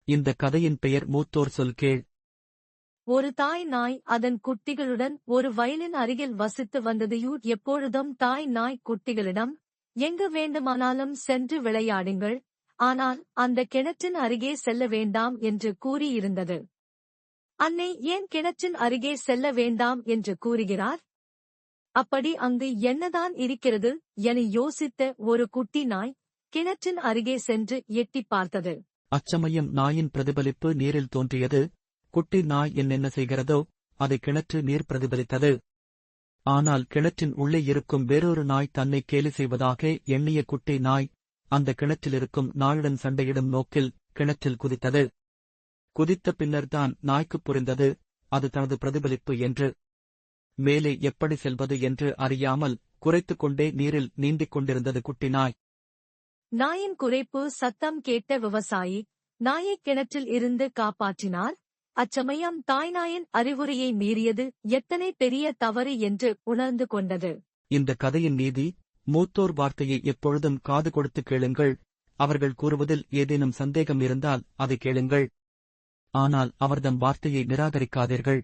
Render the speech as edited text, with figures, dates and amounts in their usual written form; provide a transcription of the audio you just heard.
இந்த கதையின் பெயர் மூத்தோர் சொல் கேள். ஒரு தாய் நாய் அதன் குட்டிகளுடன் ஒரு வயலின் அருகில் வசித்து வந்தது. எப்பொழுதும் தாய் நாய் குட்டிகளிடம், எங்கு வேண்டுமானாலும் சென்று விளையாடுங்கள், ஆனால் அந்த கிணற்றின் அருகே செல்ல வேண்டாம் என்று கூறியிருந்தது. அன்னை ஏன் கிணற்றின் அருகே செல்ல வேண்டாம் என்று கூறுகிறார்? அப்படி அங்கு என்னதான் இருக்கிறது என யோசித்த ஒரு குட்டி நாய் கிணற்றின் அருகே சென்று எட்டிப் பார்த்தது. அச்சமயம் நாயின் பிரதிபலிப்பு நீரில் தோன்றியது. குட்டி நாய் என்னென்ன செய்கிறதோ அதை கிணற்று நீர் பிரதிபலித்தது. ஆனால் கிணற்றின் உள்ளே இருக்கும் வேறொரு நாய் தன்னை கேலி செய்வதாக எண்ணிய குட்டி நாய் அந்த கிணற்றிலிருக்கும் நாயுடன் சண்டையிடும் நோக்கில் கிணற்றில் குதித்தது. குதித்த பின்னர்தான் நாய்க்குப் புரிந்தது அது தனது பிரதிபலிப்பு என்று. மேலே எப்படி செல்வது என்று அறியாமல் குரைத்துக் கொண்டே நீரில் நீந்திக் கொண்டிருந்தது குட்டி நாய். நாயின் குரைப்பு சத்தம் கேட்ட விவசாயி நாயை கிணற்றில் இருந்து காப்பாற்றினார். அச்சமயம் தாய்நாயின் அறிவுரையை மீறியது எத்தனை பெரிய தவறு என்று உணர்ந்து கொண்டது. இந்த கதையின் நீதி, மூத்தோர் வார்த்தையை எப்பொழுதும் காது கொடுத்து கேளுங்கள். அவர்கள் கூறுவதில் ஏதேனும் சந்தேகம் இருந்தால் அதை கேளுங்கள். ஆனால் அவர்தம் வார்த்தையை நிராகரிக்காதீர்கள்.